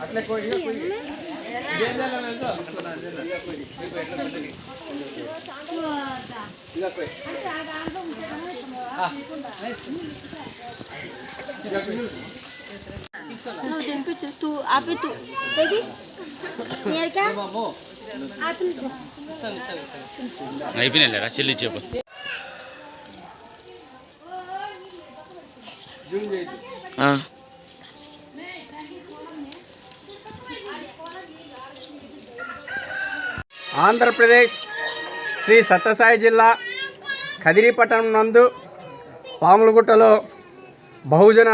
అట్లా కోయి నువ్వు తినిపించు తూ ఆపి తూ అయిపోయినా చెల్లి చెప్పు. ఆంధ్రప్రదేశ్ శ్రీ సత్యసాయి జిల్లా కదిరిపట్టణం నందు పాములగుట్టలో బహుజన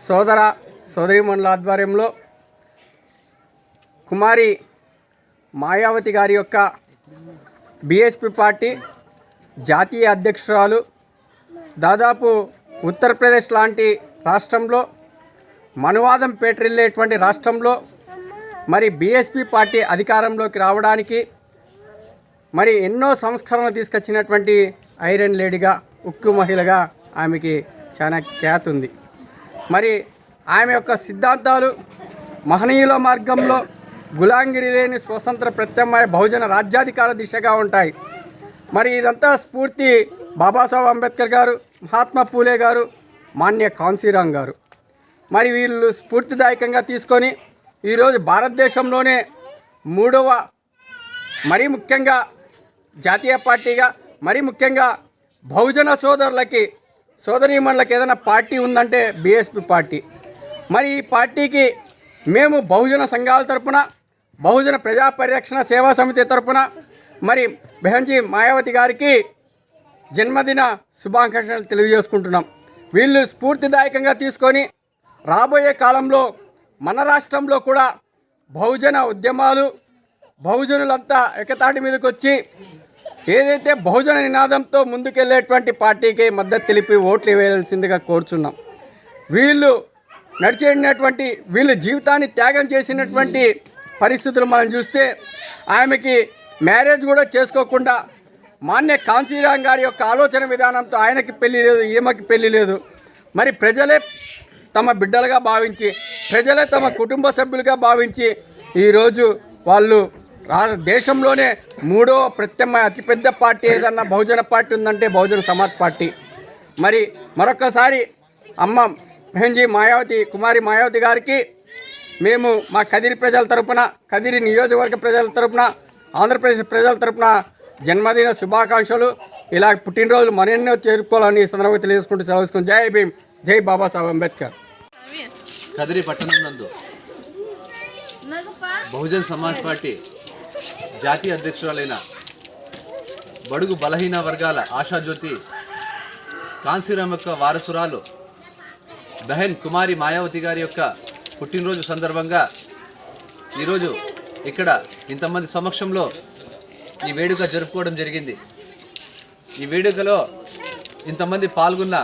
సోదర సోదరీమణుల ఆధ్వర్యంలో కుమారి మాయావతి గారి యొక్క బీఎస్పీ పార్టీ జాతీయ అధ్యక్షురాలు దాదాపు ఉత్తరప్రదేశ్ లాంటి రాష్ట్రంలో మనువాదం పేటరిల్లేటువంటి రాష్ట్రంలో మరి బీఎస్పీ పార్టీ అధికారంలోకి రావడానికి మరి ఎన్నో సంస్కరణలు తీసుకొచ్చినటువంటి ఐరన్ లేడీగా ఉక్కు మహిళగా ఆమెకి చాలా ఖ్యాతి ఉంది. మరి ఆమె యొక్క సిద్ధాంతాలు మహనీయుల మార్గంలో గులాంగిరి లేని స్వతంత్ర ప్రత్యామ్నాయ బహుజన రాజ్యాధికార దిశగా ఉంటాయి. మరి ఇదంతా స్ఫూర్తి బాబాసాహెబ్ అంబేద్కర్ గారు, మహాత్మా పూలే గారు, మాన్య కాన్సీరామ్ గారు మరి వీళ్ళు స్ఫూర్తిదాయకంగా తీసుకొని ఈరోజు భారతదేశంలోనే మూడవ మరీ ముఖ్యంగా జాతీయ పార్టీగా మరీ ముఖ్యంగా బహుజన సోదరులకి సోదరీమణులకు ఏదైనా పార్టీ ఉందంటే బీఎస్పీ పార్టీ. మరి ఈ పార్టీకి మేము బహుజన సంఘాల తరపున బహుజన ప్రజా పరిరక్షణ సేవా సమితి తరపున మరి బెహన్జీ మాయావతి గారికి జన్మదిన శుభాకాంక్షలు తెలియజేసుకుంటున్నాం. వీళ్ళు స్ఫూర్తిదాయకంగా తీసుకొని రాబోయే కాలంలో మన రాష్ట్రంలో కూడా బహుజన ఉద్యమాలు బహుజనులంతా ఏకతాటి మీదకి వచ్చి ఏదైతే బహుజన నినాదంతో ముందుకెళ్లేటువంటి పార్టీకి మద్దతు తెలిపి ఓట్లు వేయాల్సిందిగా కోరుచున్నాం. వీళ్ళు నడిచేటువంటి వీళ్ళు జీవితాన్ని త్యాగం చేసినటువంటి పరిస్థితులు మనం చూస్తే ఆమెకి మ్యారేజ్ కూడా చేసుకోకుండా మాన్య కాన్సీరామ్ గారి యొక్క ఆలోచన విధానంతో ఆయనకి పెళ్లి లేదు, ఈమెకి పెళ్లి లేదు. మరి ప్రజలే తమ బిడ్డలుగా భావించి ప్రజలే తమ కుటుంబ సభ్యులుగా భావించి ఈరోజు వాళ్ళు దేశంలోనే మూడవ ప్రత్యామ్నాయ అతిపెద్ద పార్టీ ఏదన్నా బహుజన పార్టీ ఉందంటే బహుజన సమాజ్ పార్టీ. మరి మరొకసారి అమ్మ బెహన్జీ మాయావతి కుమారి మాయావతి గారికి మేము మా కదిరి ప్రజల తరపున కదిరి నియోజకవర్గ ప్రజల తరపున ఆంధ్రప్రదేశ్ ప్రజల తరపున జన్మదిన శుభాకాంక్షలు. ఇలా పుట్టినరోజులు మరెన్నో చేరుకోవాలని ఈ సందర్భంగా తెలియజేసుకుంటూ సెలవుసుకుని జై భీమ్, జై బాబాసాహెబ్ అంబేద్కర్. కదిరి పట్టణం నందు బహుజన్ సమాజ్ పార్టీ జాతీయ అధ్యక్షురాలైన బడుగు బలహీన వర్గాల ఆశాజ్యోతి కాన్సీరామ్ యొక్క వారసురాలు బెహన్ కుమారి మాయావతి గారి యొక్క పుట్టినరోజు సందర్భంగా ఈరోజు ఇక్కడ ఇంతమంది సమక్షంలో ఈ వేడుక జరుపుకోవడం జరిగింది. ఈ వేడుకలో ఇంతమంది పాల్గొన్న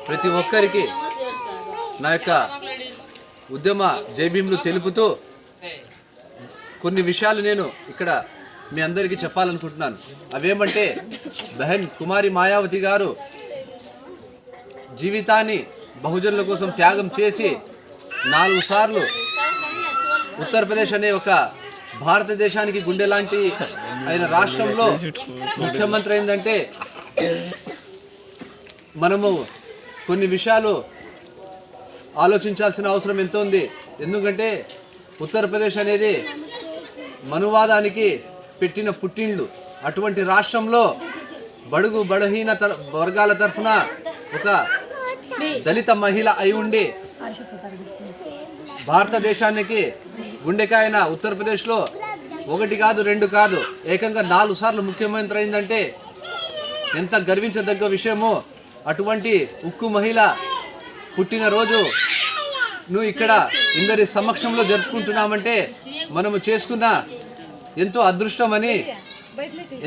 ప్రతి ఒక్కరికి నా యొక్క ఉద్యమ జైభీములు తెలుపుతూ కొన్ని విషయాలు నేను ఇక్కడ మీ అందరికీ చెప్పాలనుకుంటున్నాను. అవేమంటే బెహన్ కుమారి మాయావతి గారు జీవితాన్ని బహుజనుల కోసం త్యాగం చేసి 4 సార్లు ఉత్తరప్రదేశ్ అనే ఒక భారతదేశానికి గుండె లాంటి అయిన రాష్ట్రంలో ముఖ్యమంత్రి అయిందంటే మనము కొన్ని విషయాలు ఆలోచించాల్సిన అవసరం ఎంతో ఉంది. ఎందుకంటే ఉత్తరప్రదేశ్ అనేది మనువాదానికి పెట్టిన పుట్టిండ్లు. అటువంటి రాష్ట్రంలో బడుగు బలహీన వర్గాల తరఫున ఒక దళిత మహిళ అయి ఉండి భారతదేశానికి గుండెకాయన ఉత్తరప్రదేశ్లో 1 కాదు 2 కాదు ఏకంగా 4 సార్లు ముఖ్యమంత్రి అయిందంటే ఎంత గర్వించదగ్గ విషయమో. అటువంటి ఉక్కు మహిళ పుట్టినరోజు నువ్వు ఇక్కడ ఇందరి సమక్షంలో జరుపుకుంటున్నామంటే మనము చేసుకున్న ఎంతో అదృష్టమని.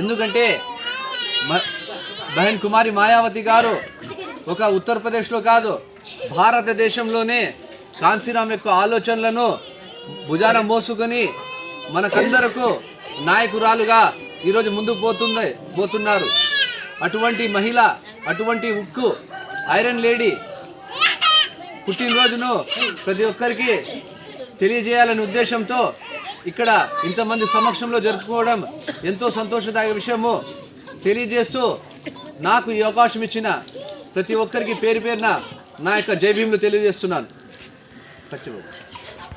ఎందుకంటే బహన్ కుమారి మాయావతి గారు ఒక ఉత్తరప్రదేశ్లో కాదు, భారతదేశంలోనే కాంశీరామ్ యొక్క ఆలోచనలను భుజాన మోసుకొని మనకందరకు నాయకురాలుగా ఈరోజు ముందుకు పోతున్నారు. అటువంటి మహిళ, అటువంటి ఉక్కు ఐరన్ లేడీ పుట్టినరోజును ప్రతి ఒక్కరికి తెలియజేయాలనే ఉద్దేశంతో ఇక్కడ ఇంతమంది సమక్షంలో జరుపుకోవడం ఎంతో సంతోషదాయక విషయము తెలియజేస్తూ, నాకు ఈ అవకాశం ఇచ్చిన ప్రతి ఒక్కరికి పేరు పేరున నా యొక్క జై భీములు తెలియజేస్తున్నాను.